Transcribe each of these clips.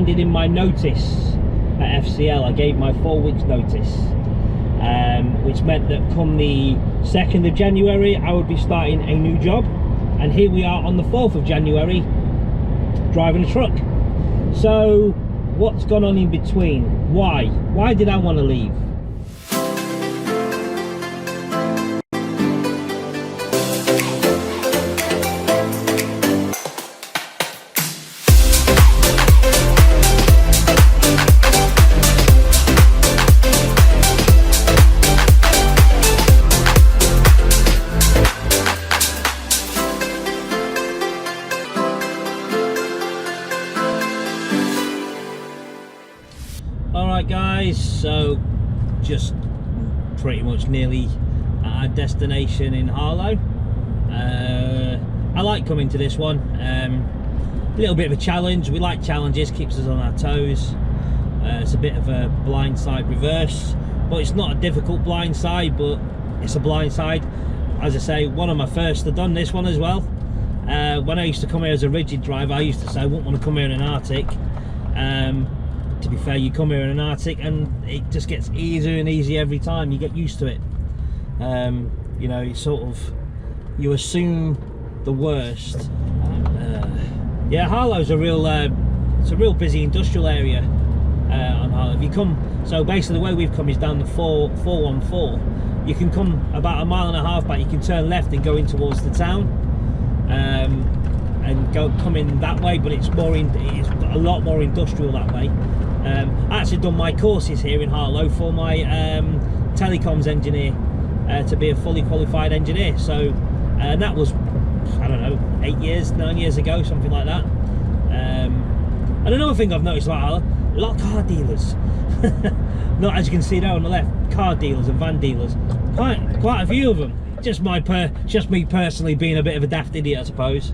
handed in my notice at FCL. I gave my 4 weeks notice, which meant that come the 2nd of January I would be starting a new job, and here we are on the 4th of January driving a truck. So what's gone on in between? Why did I want to leave? Alright guys, so just pretty much nearly at our destination in Harlow. I like coming to this one. A little bit of a challenge. We like challenges, keeps us on our toes. It's a bit of a blindside reverse, but it's not a difficult blindside, but it's a blindside. As I say, one of my first. I've done this one as well. When I used to come here as a rigid driver, I used to say I wouldn't want to come here in an Arctic. To be fair, you come here in an Arctic and it just gets easier and easier every time. You get used to it. You know, you sort of, you assume the worst. Yeah, Harlow's a real, it's a real busy industrial area on Harlow. If you come, so basically the way we've come is down the 414. You can come about 1.5 miles back. You can turn left and go in towards the town. And come in that way, but it's a lot more industrial that way. I actually done my courses here in Harlow for my telecoms engineer, to be a fully qualified engineer. So and that was, I don't know, 9 years ago, something like that. And another thing I've noticed about Harlow, a lot of car dealers. Not, as you can see there on the left, car dealers and van dealers, quite a few of them. Just me personally being a bit of a daft idiot, I suppose.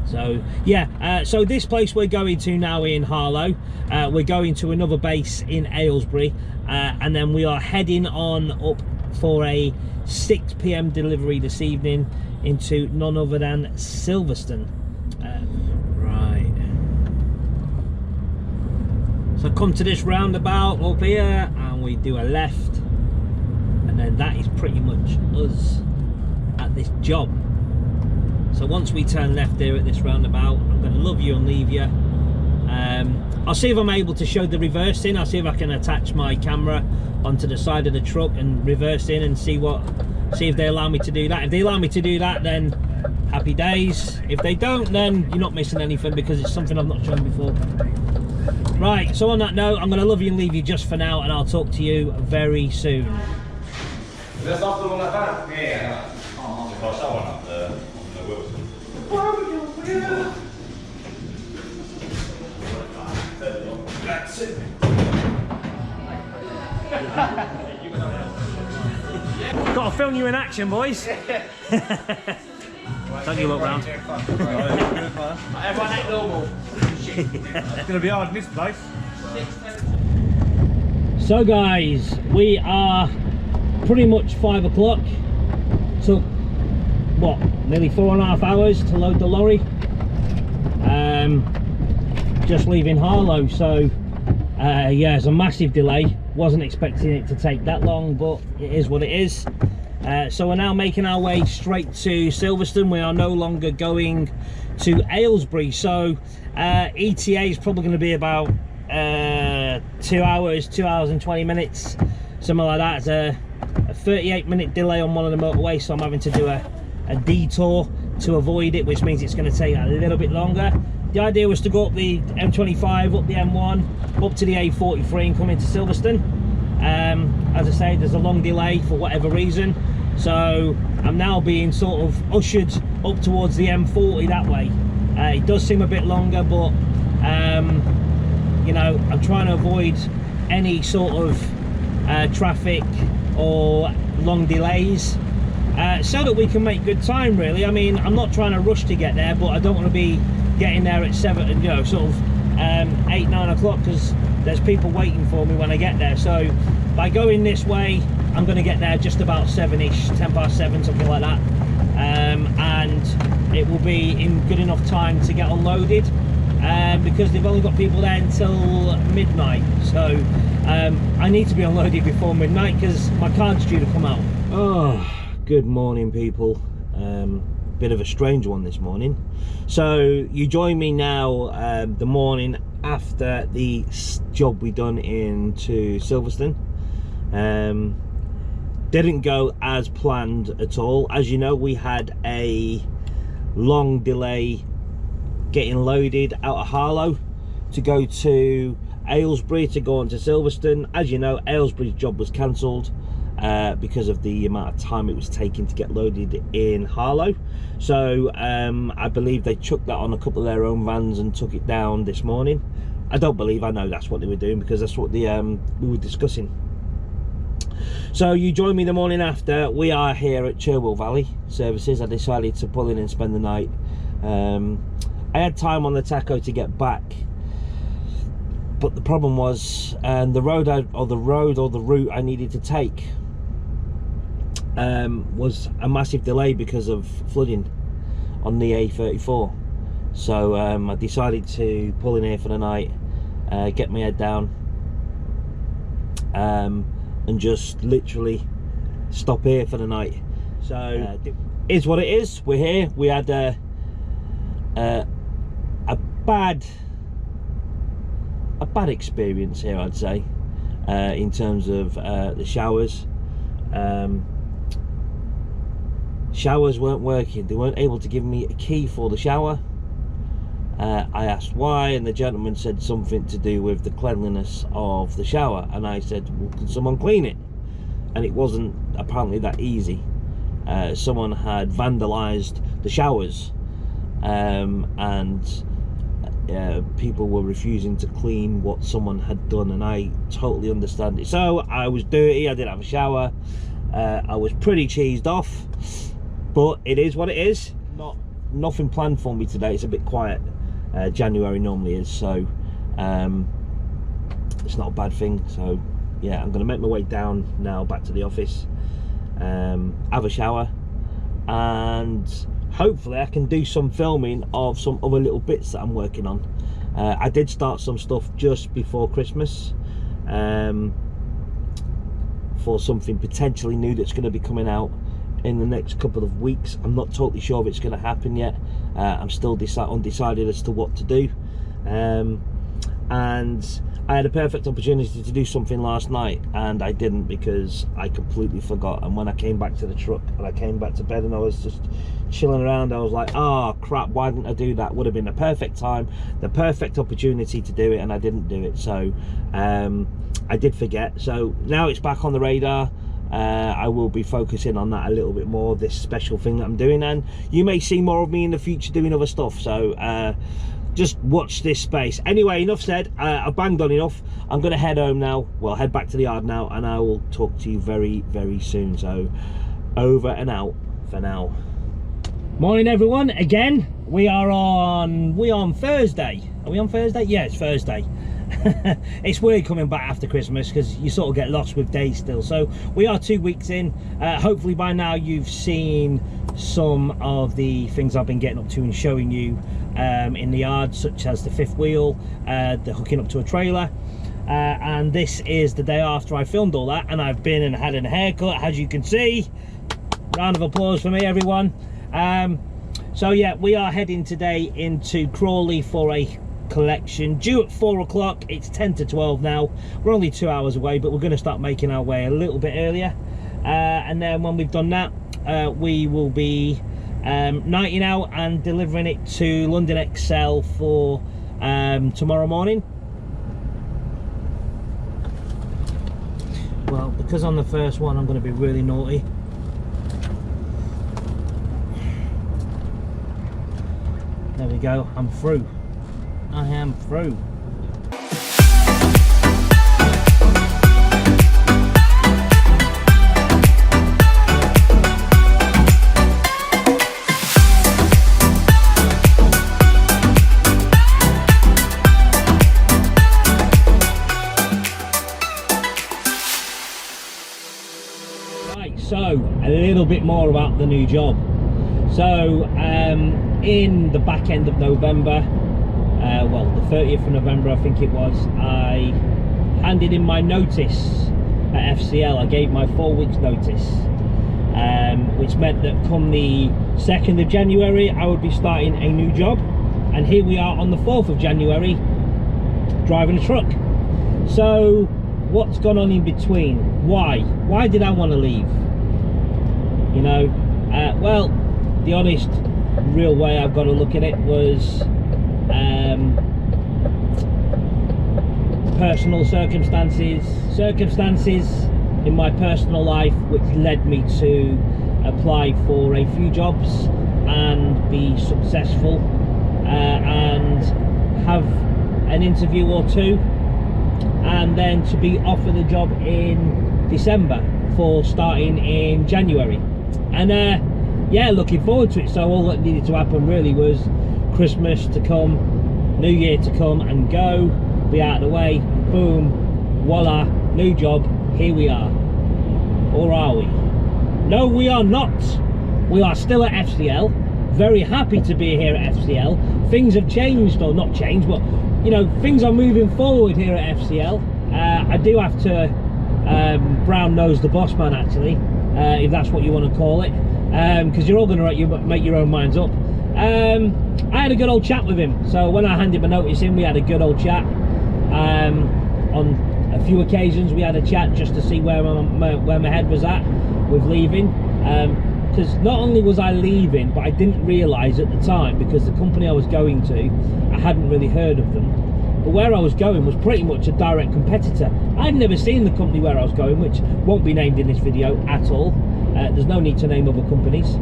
So yeah, so this place we're going to now in Harlow, we're going to another base in Aylesbury, and then we are heading on up for a 6 PM delivery this evening into none other than Silverstone. Right, so come to this roundabout up here and we do a left, and then that is pretty much us at this job. So once we turn left here at this roundabout, I'm going to love you and leave you. I'll see if I'm able to show the reversing. I'll see if I can attach my camera onto the side of the truck and reverse in and see if they allow me to do that. If they allow me to do that, then happy days. If they don't, then you're not missing anything, because it's something I've not shown before. Right, so on that note, I'm going to love you and leave you just for now, and I'll talk to you very soon. Got to film you in action, boys. Don't you look round. Everyone act normal. It's going to be hard in this place. So guys, we are pretty much 5 o'clock. Took what, nearly 4.5 hours to load the lorry. Just leaving Harlow, so yeah, it's a massive delay. Wasn't expecting it to take that long, but it is what it is. So we're now making our way straight to Silverstone. We are no longer going to Aylesbury, so ETA is probably going to be about 2 hours and 20 minutes, something like that. It's a 38-minute delay on one of the motorways, so I'm having to do a detour to avoid it, which means it's going to take a little bit longer. The idea was to go up the M25, up the M1, up to the A43 and come into Silverstone. As I say, there's a long delay for whatever reason, so I'm now being sort of ushered up towards the M40 that way. It does seem a bit longer, but you know, I'm trying to avoid any sort of traffic or long delays, so that we can make good time, really. I mean, I'm not trying to rush to get there, but I don't want to be getting there at 7, you know, sort of 8, 9 o'clock, because there's people waiting for me when I get there. So by going this way, I'm going to get there just about 7ish, 10 past 7, something like that, and it will be in good enough time to get unloaded. because they've only got people there until midnight. So I need to be unloaded before midnight because my car's due to come out. Oh, good morning, people. Bit of a strange one this morning. So you join me now the morning after the job we done into Silverstone. Didn't go as planned at all. As you know, we had a long delay getting loaded out of Harlow to go to Aylesbury to go on to Silverstone. As you know, Aylesbury's job was cancelled because of the amount of time it was taking to get loaded in Harlow. So I believe they chucked that on a couple of their own vans and took it down this morning. I know that's what they were doing because that's what we were discussing. So you join me the morning after. We are here at Cherwell Valley Services. I decided to pull in and spend the night. I had time on the tacho to get back, but the problem was the route I needed to take was a massive delay because of flooding on the A34. So I decided to pull in here for the night, get my head down, and just literally stop here for the night. So is what it is. We're here. We had a bad experience here, I'd say, in terms of the showers. Showers weren't working. They weren't able to give me a key for the shower. I asked why, and the gentleman said something to do with the cleanliness of the shower, and I said, well, can someone clean it? And it wasn't apparently that easy. Someone had vandalized the showers, and people were refusing to clean what someone had done, and I totally understand it. So I was dirty, I didn't have a shower, I was pretty cheesed off, but it is what it is. Nothing planned for me today. It's a bit quiet. January normally is, so it's not a bad thing. So yeah, I'm gonna make my way down now back to the office, have a shower, and hopefully I can do some filming of some other little bits that I'm working on. I did start some stuff just before Christmas for something potentially new that's going to be coming out in the next couple of weeks. I'm not totally sure if it's going to happen yet. I'm still undecided as to what to do, and I had a perfect opportunity to do something last night and I didn't because I completely forgot. And when I came back to the truck and I came back to bed and I was just chilling around, I was like, oh crap, why didn't I do that? Would have been the perfect time, the perfect opportunity to do it, and I didn't do it. So I did forget. So now it's back on the radar. I will be focusing on that a little bit more, this special thing that I'm doing, and you may see more of me in the future doing other stuff. So just watch this space. Anyway, enough said. I've banged on enough. I'm going to head home now. Well, head back to the yard now, and I will talk to you very, very soon. So over and out for now. Morning, everyone. Again, we are on Thursday. Are we on Thursday? Yeah, it's Thursday. It's weird coming back after Christmas because you sort of get lost with days still. So we are 2 weeks in. Hopefully by now you've seen some of the things I've been getting up to and showing you in the yard, such as the fifth wheel, the hooking up to a trailer, and this is the day after I filmed all that, and I've been and had a haircut, as you can see. Round of applause for me, everyone. So yeah, we are heading today into Crawley for a collection due at 4 o'clock. It's 10 to 12 now. We're only 2 hours away, but we're going to start making our way a little bit earlier, and then when we've done that, we will be nighting out and delivering it to London Excel for tomorrow morning. Well, because on the first one I'm going to be really naughty. There we go, I'm through. I am through. Right, so a little bit more about the new job. So in the back end of November, well, the 30th of November I think it was, I handed in my notice at FCL. I gave my 4 weeks notice, which meant that come the 2nd of January I would be starting a new job, and here we are on the 4th of January driving a truck. So what's gone on in between? Why did I want to leave? You know, well, the honest real way I've got to look at it was personal circumstances in my personal life, which led me to apply for a few jobs and be successful, and have an interview or two, and then to be offered a job in December for starting in January. And yeah, looking forward to it. So all that needed to happen really was Christmas to come, New Year to come and go, be out of the way, boom, voila, new job, here we are. Or are we? No, we are not. We are still at FCL, very happy to be here at FCL. Things have changed, or not changed, but you know, things are moving forward here at FCL. I do have to brown nose the boss man, actually, if that's what you want to call it, because you're all going to make your own minds up. I had a good old chat with him. So when I handed my notice in, we had a good old chat. On a few occasions we had a chat just to see where my head was at with leaving, because not only was I leaving, but I didn't realise at the time, because the company I was going to, I hadn't really heard of them, but where I was going was pretty much a direct competitor. I'd never seen the company where I was going, which won't be named in this video at all. There's no need to name other companies.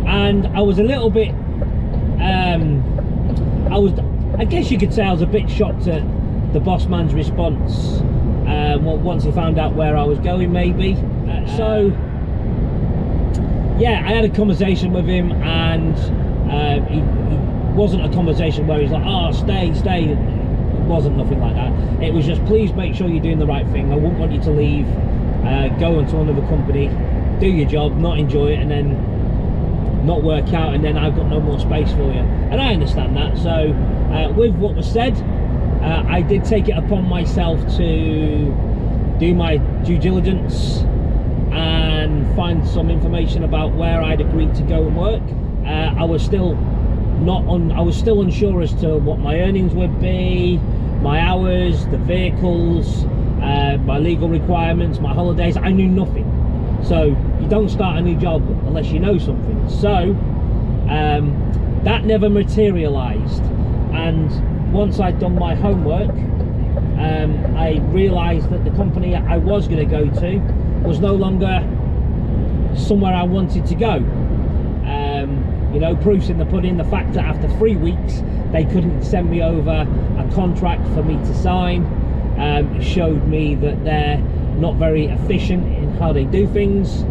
And I was a little bit, I guess you could say I was a bit shocked at the boss man's response once he found out where I was going, maybe. So yeah, I had a conversation with him, and it wasn't a conversation where he's like, oh, stay. It wasn't nothing like that. It was just, please make sure you're doing the right thing. I wouldn't want you to leave, go into another company, do your job, not enjoy it, and then not work out, and then I've got no more space for you. And I understand that. So with what was said, I did take it upon myself to do my due diligence and find some information about where I'd agreed to go and work. I was still unsure as to what my earnings would be, my hours, the vehicles, my legal requirements, my holidays. I knew nothing. So you don't start a new job unless you know something. So that never materialized, and once I'd done my homework, I realized that the company I was going to go to was no longer somewhere I wanted to go. You know, proof's in the pudding. The fact that after 3 weeks they couldn't send me over a contract for me to sign showed me that they're not very efficient in how they do things.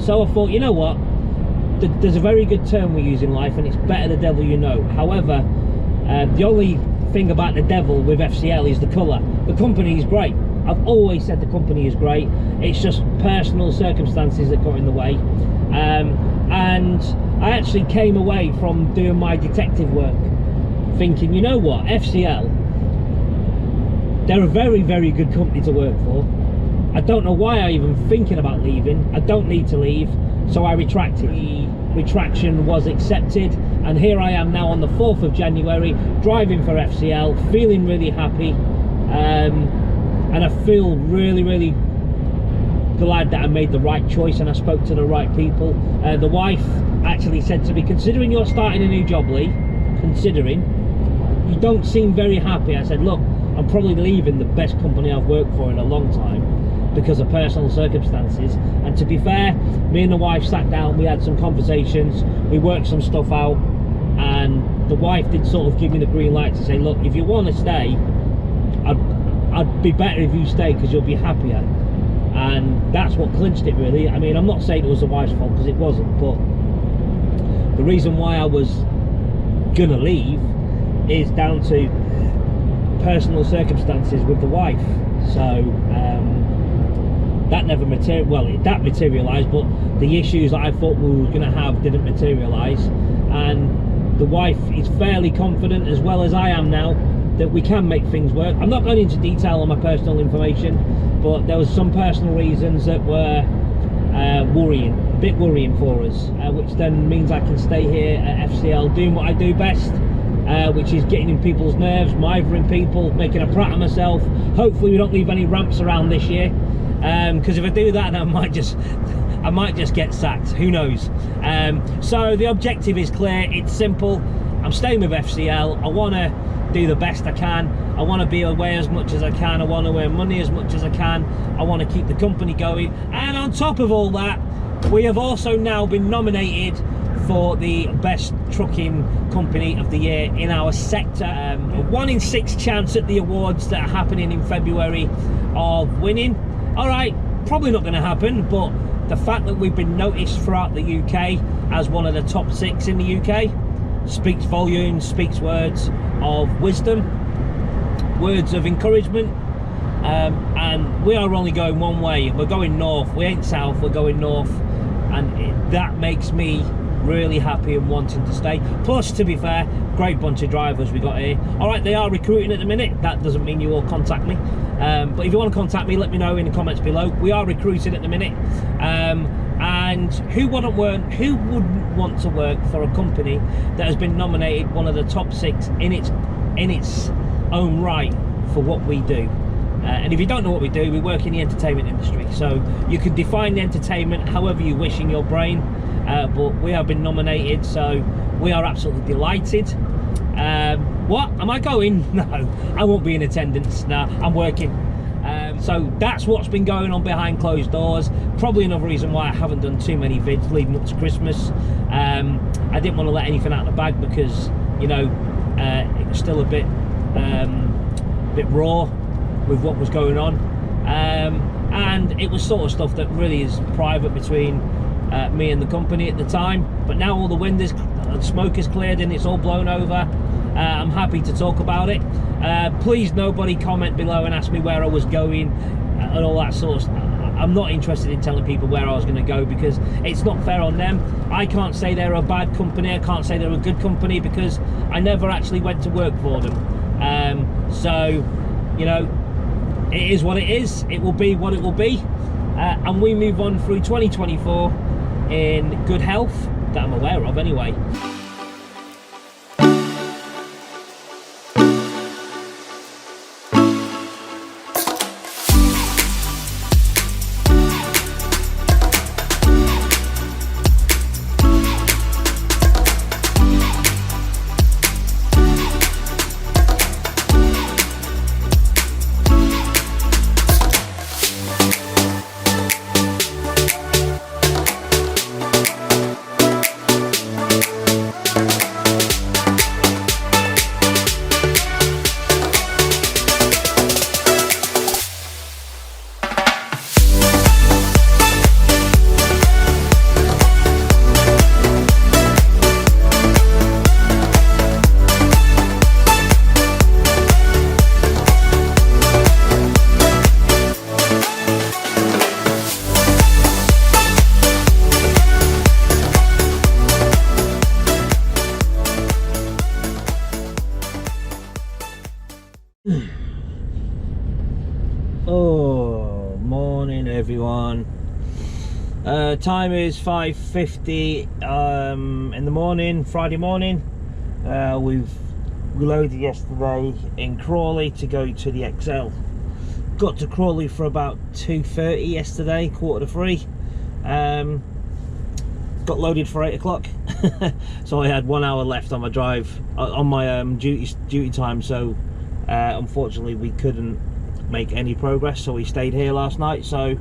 So I thought, you know what, there's a very good term we use in life, and it's better the devil you know. However, the only thing about the devil with FCL is the colour. The company is great. I've always said the company is great. It's just personal circumstances that got in the way. And I actually came away from doing my detective work thinking, you know what, FCL, they're a very, very good company to work for. I don't know why I'm even thinking about leaving. I don't need to leave, so I retracted. The retraction was accepted, and here I am now on the 4th of January, driving for FCL, feeling really happy, and I feel really, really glad that I made the right choice and I spoke to the right people. The wife actually said to me, considering you're starting a new job, Lee, considering, you don't seem very happy. I said, look, I'm probably leaving the best company I've worked for in a long time because of personal circumstances. And to be fair, me and the wife sat down, we had some conversations, we worked some stuff out, and the wife did sort of give me the green light to say, look, if you want to stay, I'd be better if you stay because you'll be happier. And that's what clinched it, really. I mean, I'm not saying it was the wife's fault, because it wasn't, but the reason why I was gonna leave is down to personal circumstances with the wife. So that never that materialized, but the issues that I thought we were gonna have didn't materialize. And the wife is fairly confident, as well as I am now, that we can make things work. I'm not going into detail on my personal information, but there was some personal reasons that were a bit worrying for us, which then means I can stay here at FCL doing what I do best, which is getting in people's nerves, mithering people, making a prat of myself. Hopefully we don't leave any ramps around this year, because if I do that, I might just get sacked, who knows. So the objective is clear, it's simple. I'm staying with FCL. I want to do the best I can. I want to be away as much as I can. I want to earn money as much as I can. I want to keep the company going, and on top of all that, we have also now been nominated for the best trucking company of the year in our sector. A 1 in 6 chance at the awards that are happening in February of winning. All right, probably not going to happen, but the fact that we've been noticed throughout the UK as one of the top 6 in the UK speaks volumes, speaks words of wisdom, words of encouragement, and we are only going one way. We're going north. We ain't south, we're going north, and that makes me really happy and wanting to stay. Plus, to be fair, great bunch of drivers we got here. All right, they are recruiting at the minute. That doesn't mean you all contact me, but if you want to contact me, let me know in the comments below. We are recruiting at the minute, and who wouldn't want to work for a company that has been nominated one of the top 6 in its own right for what we do? And if you don't know what we do, we work in the entertainment industry, so you can define the entertainment however you wish in your brain, but we have been nominated, so we are absolutely delighted. What, am I going? No, I won't be in attendance. No, I'm working. So that's what's been going on behind closed doors. Probably another reason why I haven't done too many vids leading up to Christmas. I didn't want to let anything out of the bag because, you know, it was still a bit raw with what was going on, and it was sort of stuff that really is private between me and the company at the time. But now all the wind is, smoke is cleared and it's all blown over. I'm happy to talk about it. Please nobody comment below and ask me where I was going and all that sort of stuff. I'm not interested in telling people where I was going to go because it's not fair on them. I can't say they're a bad company, I can't say they're a good company, because I never actually went to work for them. So, you know, it is what it is. It will be what it will be, and we move on through 2024 in good health, that I'm aware of anyway. Oh, morning everyone. Time is 5:50 in the morning, Friday morning. We've reloaded yesterday in Crawley to go to the XL. Got to Crawley for about 2:30 yesterday, 2:45. Got loaded for 8 o'clock. So I had 1 hour left on my drive, on my duty time, so unfortunately we couldn't make any progress, so we stayed here last night. So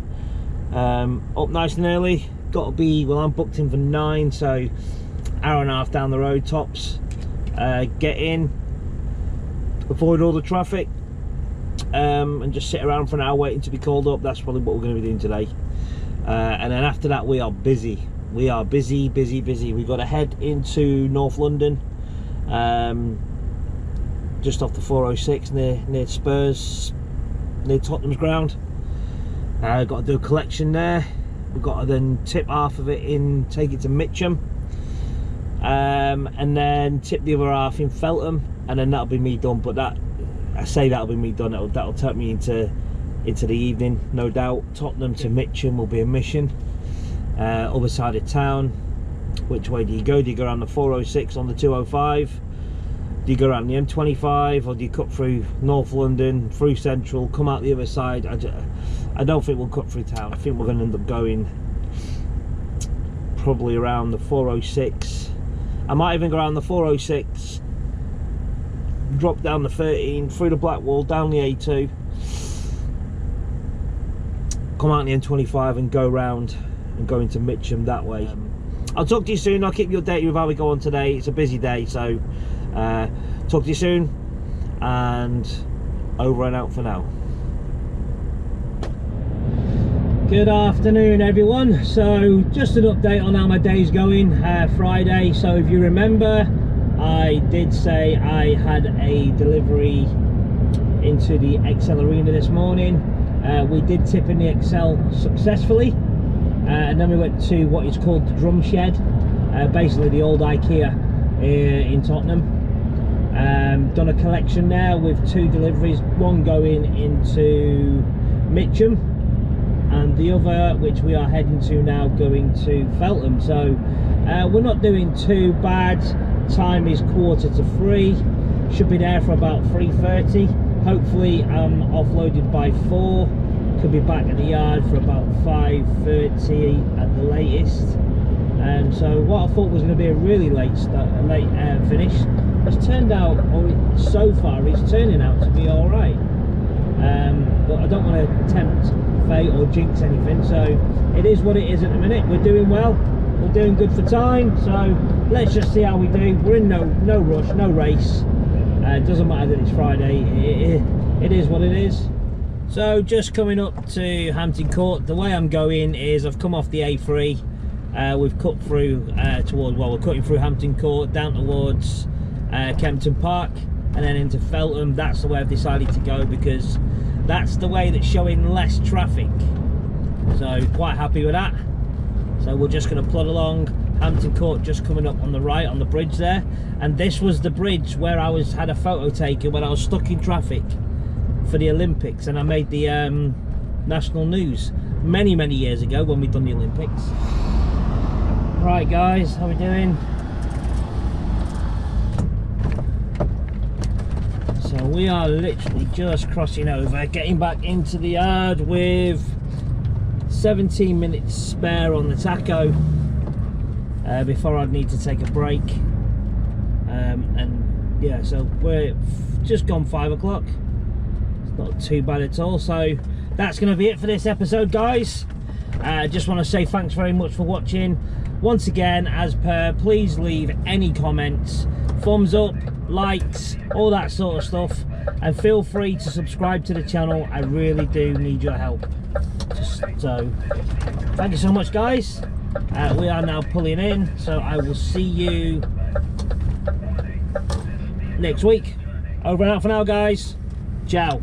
up nice and early, got to be, well, I'm booked in for 9, so hour and a half down the road tops. Get in, avoid all the traffic, and just sit around for an hour waiting to be called up. That's probably what we're going to be doing today, and then after that we are busy. We are busy. We've got to head into North London, just off the 406 near Spurs, near Tottenham's ground. Got to do a collection there. We've got to then tip half of it in, take it to Mitcham, and then tip the other half in Feltham, and then that'll be me done. But that'll be me done. That'll take me into the evening, no doubt. Tottenham to Mitcham will be a mission. Other side of town. Which way do you go? Do you go around the 406 on the 205? Do you go around the M25, or do you cut through North London, through Central, come out the other side? I don't think we'll cut through town. I think we're going to end up going probably around the 406. I might even go around the 406, drop down the 13, through the Blackwall, down the A2, come out the M25 and go round and go into Mitcham that way. I'll talk to you soon. I'll keep you updated with how we go on today. It's a busy day, so talk to you soon, and over and out for now. Good afternoon, everyone. So just an update on how my day's going. Friday, so if you remember, I did say I had a delivery into the Excel Arena this morning. We did tip in the Excel successfully, and then we went to what is called the drum shed, basically the old IKEA in Tottenham. Done a collection there with 2 deliveries, one going into Mitcham and the other, which we are heading to now, going to Feltham. So we're not doing too bad. Time is 2:45. Should be there for about 3:30. Hopefully I'm offloaded by 4. Could be back at the yard for about 5:30 at the latest. So what I thought was going to be a really late finish has turned out, or so far it's turning out to be all right. But I don't want to tempt fate or jinx anything, so it is what it is at the minute. We're doing well, we're doing good for time, so let's just see how we do. We're in no rush, no race. It doesn't matter that it's Friday, it is what it is. So just coming up to Hampton Court, the way I'm going is I've come off the A3, we've cut through we're cutting through Hampton Court down towards Kempton Park and then into Feltham. That's the way I've decided to go, because that's the way that's showing less traffic, so quite happy with that. So we're just going to plod along. Hampton Court just coming up on the right on the bridge there, and this was the bridge where I had a photo taken when I was stuck in traffic for the Olympics, and I made the national news many years ago when we done the Olympics. Right guys, how we doing? So we are literally just crossing over, getting back into the yard with 17 minutes spare on the tacho before I'd need to take a break. And yeah, so we're just gone 5 o'clock. It's not too bad at all. So that's going to be it for this episode, guys. Just want to say thanks very much for watching. Once again, as per, please leave any comments, thumbs up, likes, all that sort of stuff, and feel free to subscribe to the channel. I really do need your help. So thank you so much, guys. We are now pulling in, so I will see you next week. Over and out for now, guys. Ciao.